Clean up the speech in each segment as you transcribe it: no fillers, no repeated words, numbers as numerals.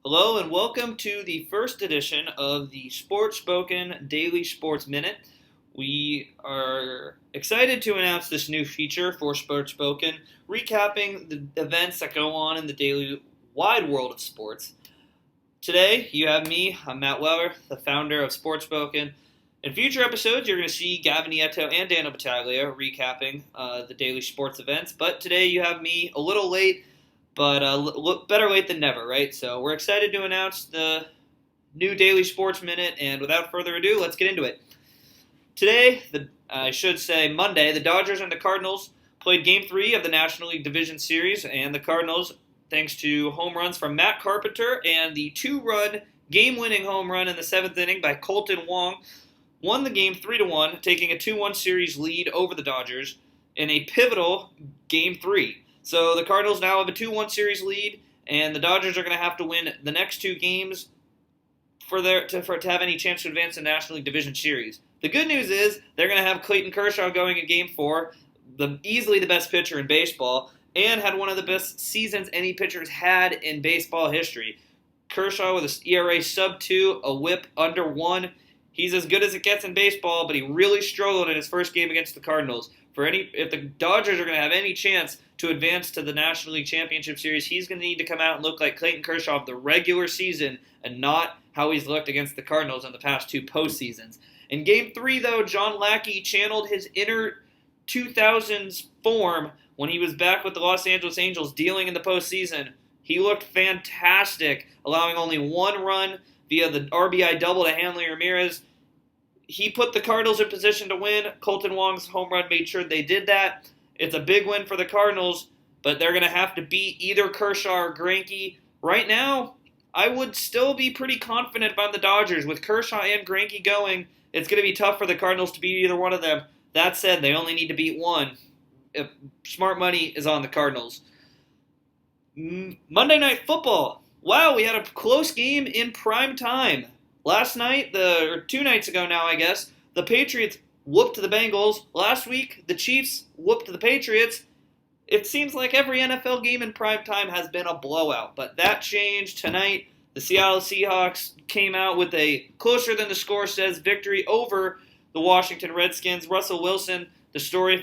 Hello and welcome to the first edition of the Sportspoken Daily Sports Minute. We are excited to announce this new feature for Sportspoken, recapping the events that go on in the daily wide world of sports. Today, you have me, I'm Matt Weller, the founder of Sportspoken. In future episodes, you're going to see Gavin Nieto and Daniel Battaglia recapping the daily sports events, but today you have me a little late, but better late than never, right? So we're excited to announce the new Daily Sports Minute, and without further ado, let's get into it. Today, Monday, the Dodgers and the Cardinals played Game 3 of the National League Division Series, and the Cardinals, thanks to home runs from Matt Carpenter and the two-run game-winning home run in the 7th inning by Kolten Wong, won the game 3-1, taking a 2-1 series lead over the Dodgers in a pivotal Game 3. So the Cardinals now have a 2-1 series lead, and the Dodgers are going to have to win the next two games to have any chance to advance the National League Division Series. The good news is they're going to have Clayton Kershaw going in Game 4, easily the best pitcher in baseball, and had one of the best seasons any pitcher's had in baseball history. Kershaw with an ERA sub-2, a whip under 1. He's as good as it gets in baseball, but he really struggled in his first game against the Cardinals. If the Dodgers are going to have any chance to advance to the National League Championship Series, he's going to need to come out and look like Clayton Kershaw of the regular season and not how he's looked against the Cardinals in the past two postseasons. In Game 3, though, John Lackey channeled his inner 2000s form when he was back with the Los Angeles Angels dealing in the postseason. He looked fantastic, allowing only one run via the RBI double to Hanley Ramirez. He put the Cardinals in position to win. Kolten Wong's home run made sure they did that. It's a big win for the Cardinals, but they're going to have to beat either Kershaw or Greinke. Right now, I would still be pretty confident about the Dodgers. With Kershaw and Greinke going, it's going to be tough for the Cardinals to beat either one of them. That said, they only need to beat one. If smart money is on the Cardinals. Monday Night Football. Wow, we had a close game in prime time. Last night, or 2 nights ago now, I guess, the Patriots whooped the Bengals. Last week, the Chiefs whooped the Patriots. It seems like every NFL game in prime time has been a blowout, but that changed tonight. The Seattle Seahawks came out with a closer than the score says victory over the Washington Redskins. Russell Wilson, the story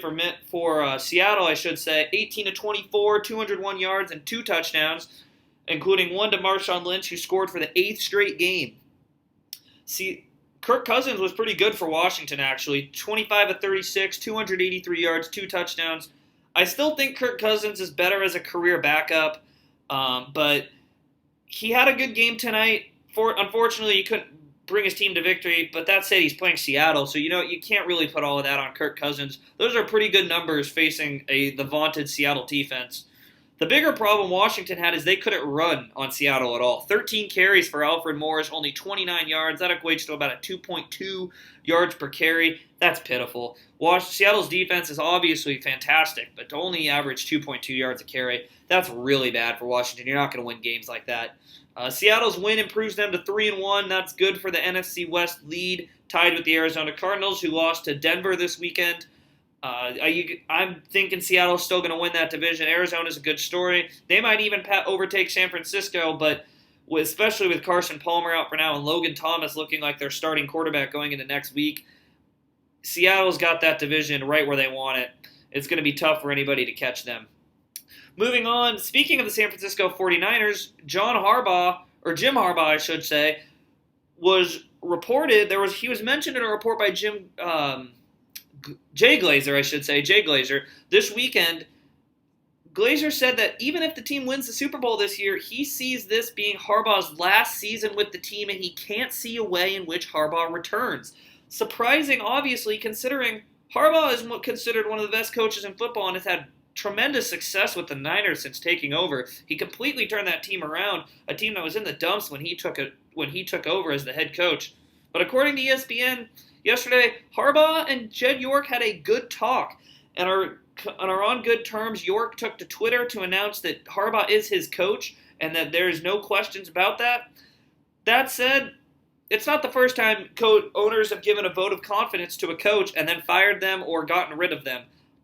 for Seattle, I should say, 18-24, 201 yards and 2 touchdowns, including one to Marshawn Lynch, who scored for the 8th straight game. See, Kirk Cousins was pretty good for Washington, actually. 25-36, 283 yards, 2 touchdowns. I still think Kirk Cousins is better as a career backup, but he had a good game tonight. Unfortunately, he couldn't bring his team to victory, but that said, he's playing Seattle, so you can't really put all of that on Kirk Cousins. Those are pretty good numbers facing the vaunted Seattle defense. The bigger problem Washington had is they couldn't run on Seattle at all. 13 carries for Alfred Morris, only 29 yards. That equates to about a 2.2 yards per carry. That's pitiful. Seattle's defense is obviously fantastic, but to only average 2.2 yards a carry, that's really bad for Washington. You're not going to win games like that. Seattle's win improves them to 3-1. That's good for the NFC West lead, tied with the Arizona Cardinals, who lost to Denver this weekend. I'm thinking Seattle's still going to win that division. Arizona's a good story. They might even overtake San Francisco, but especially with Carson Palmer out for now and Logan Thomas looking like their starting quarterback going into next week, Seattle's got that division right where they want it. It's going to be tough for anybody to catch them. Moving on, speaking of the San Francisco 49ers, Jim Harbaugh, I should say, was reported. He was mentioned in a report by Jay Glazer, this weekend. Glazer said that even if the team wins the Super Bowl this year, he sees this being Harbaugh's last season with the team, and he can't see a way in which Harbaugh returns. Surprising, obviously, considering Harbaugh is considered one of the best coaches in football and has had tremendous success with the Niners since taking over. He completely turned that team around, a team that was in the dumps when he took over as the head coach. But according to ESPN, yesterday, Harbaugh and Jed York had a good talk and are on good terms. York took to Twitter to announce that Harbaugh is his coach and that there is no questions about that. That said, it's not the first time owners have given a vote of confidence to a coach and then fired them or gotten rid of them.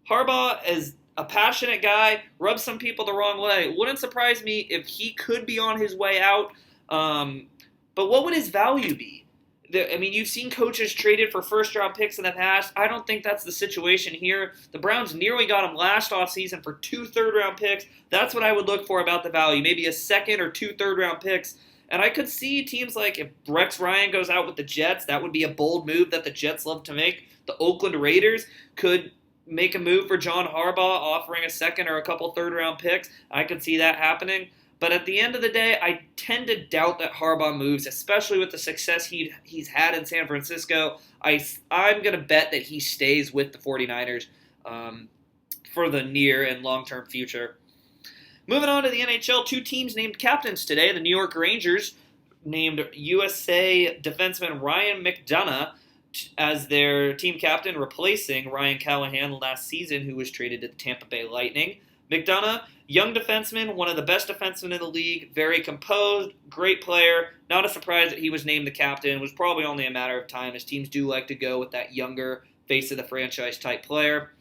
Harbaugh is a passionate guy, rubs some people the wrong way. Wouldn't surprise me if he could be on his way out. But what would his value be? You've seen coaches traded for first-round picks in the past. I don't think that's the situation here. The Browns nearly got him last offseason for 2 third-round picks. That's what I would look for about the value. Maybe a second or 2 third-round picks. And I could see teams like if Rex Ryan goes out with the Jets, that would be a bold move that the Jets love to make. The Oakland Raiders could make a move for John Harbaugh, offering a second or a couple third-round picks. I could see that happening. But at the end of the day, I tend to doubt that Harbaugh moves, especially with the success he's had in San Francisco. I'm going to bet that he stays with the 49ers for the near and long-term future. Moving on to the NHL, 2 teams named captains today. The New York Rangers named USA defenseman Ryan McDonagh as their team captain, replacing Ryan Callahan last season, who was traded to the Tampa Bay Lightning. McDonagh, young defenseman, one of the best defensemen in the league, very composed, great player. Not a surprise that he was named the captain. It was probably only a matter of time, as teams do like to go with that younger face of the franchise type player.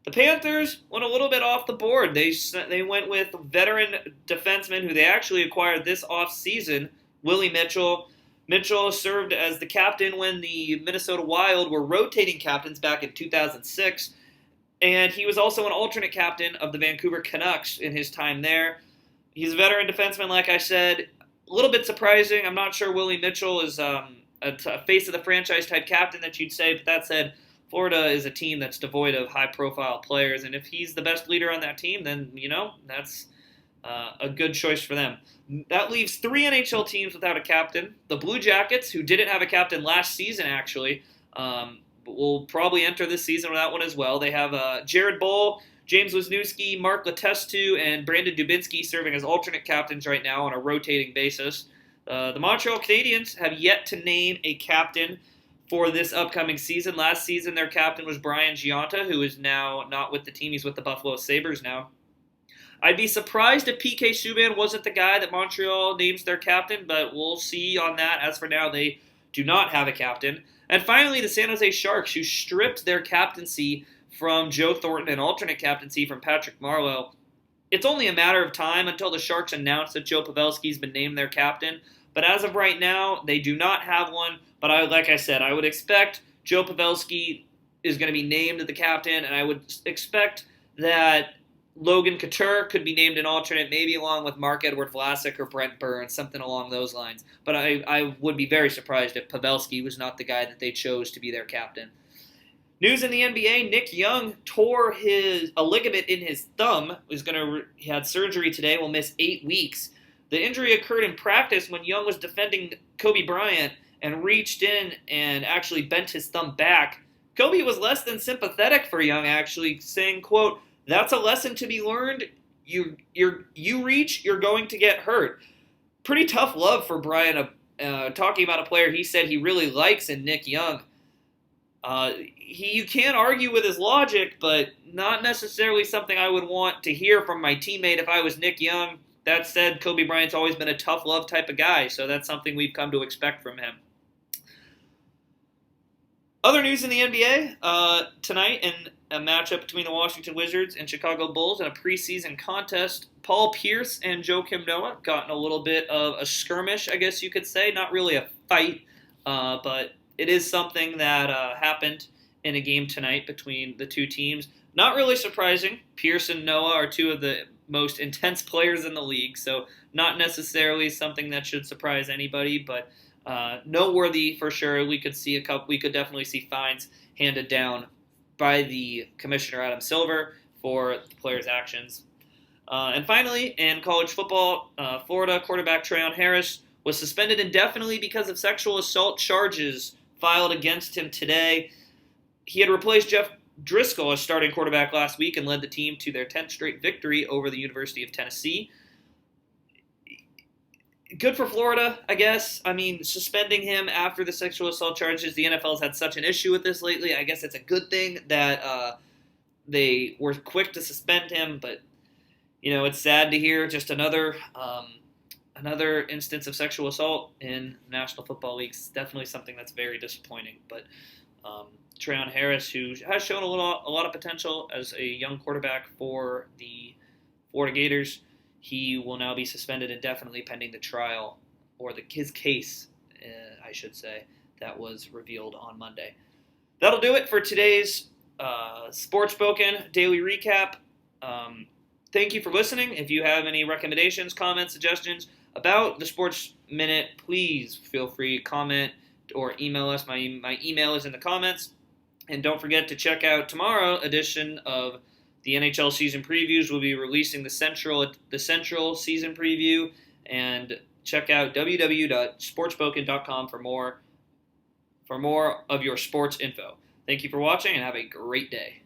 The Panthers went a little bit off the board. They went with veteran defenseman who they actually acquired this offseason, Willie Mitchell. Mitchell served as the captain when the Minnesota Wild were rotating captains back in 2006. And he was also an alternate captain of the Vancouver Canucks in his time there. He's a veteran defenseman, like I said. A little bit surprising. I'm not sure Willie Mitchell is a face of the franchise type captain that you'd say. But that said, Florida is a team that's devoid of high-profile players. And if he's the best leader on that team, then, that's a good choice for them. That leaves 3 NHL teams without a captain. The Blue Jackets, who didn't have a captain last season, actually, will probably enter this season without one as well. They have Jared Boll, James Wisniewski, Mark Letestu, and Brandon Dubinsky serving as alternate captains right now on a rotating basis. The Montreal Canadiens have yet to name a captain for this upcoming season. Last season, their captain was Brian Gionta, who is now not with the team. He's with the Buffalo Sabres now. I'd be surprised if PK Subban wasn't the guy that Montreal names their captain, but we'll see on that. As for now, they do not have a captain. And finally, the San Jose Sharks, who stripped their captaincy from Joe Thornton and alternate captaincy from Patrick Marleau. It's only a matter of time until the Sharks announce that Joe Pavelski's been named their captain. But as of right now, they do not have one. But like I said, I would expect Joe Pavelski is going to be named the captain, and I would expect that Logan Couture could be named an alternate, maybe along with Mark-Edward Vlasic or Brent Burns, something along those lines. But I would be very surprised if Pavelski was not the guy that they chose to be their captain. News in the NBA, Nick Young tore a ligament in his thumb. He had surgery today, will miss 8 weeks. The injury occurred in practice when Young was defending Kobe Bryant and reached in and actually bent his thumb back. Kobe was less than sympathetic for Young, actually, saying, quote, "That's a lesson to be learned. You reach, you're going to get hurt." Pretty tough love for Bryant, talking about a player he said he really likes in Nick Young. You can't argue with his logic, but not necessarily something I would want to hear from my teammate if I was Nick Young. That said, Kobe Bryant's always been a tough love type of guy, so that's something we've come to expect from him. Other news in the NBA, tonight in a matchup between the Washington Wizards and Chicago Bulls in a preseason contest, Paul Pierce and Joakim Noah got in a little bit of a skirmish, I guess you could say. Not really a fight, but it is something that happened in a game tonight between the two teams. Not really surprising. Pierce and Noah are two of the most intense players in the league, so not necessarily something that should surprise anybody, but noteworthy for sure. We could definitely see fines handed down by the commissioner Adam Silver for the players' actions. And finally, in college football, Florida quarterback Treon Harris was suspended indefinitely because of sexual assault charges filed against him today. He had replaced Jeff Driscoll as starting quarterback last week and led the team to their 10th straight victory over the University of Tennessee. Good for Florida, I guess. Suspending him after the sexual assault charges, the NFL's had such an issue with this lately. I guess it's a good thing that they were quick to suspend him, but it's sad to hear just another instance of sexual assault in National Football League. It's definitely something that's very disappointing. But Treon Harris, who has shown a lot of potential as a young quarterback for the Florida Gators, he will now be suspended indefinitely pending the trial his case, I should say, that was revealed on Monday. That'll do it for today's Sportspoken Daily Recap. Thank you for listening. If you have any recommendations, comments, suggestions about the Sports Minute, please feel free to comment or email us. My email is in the comments. And don't forget to check out tomorrow's edition of the NHL season previews. We'll be releasing the Central season preview, and check out www.sportspoken.com for more of your sports info. Thank you for watching, and have a great day.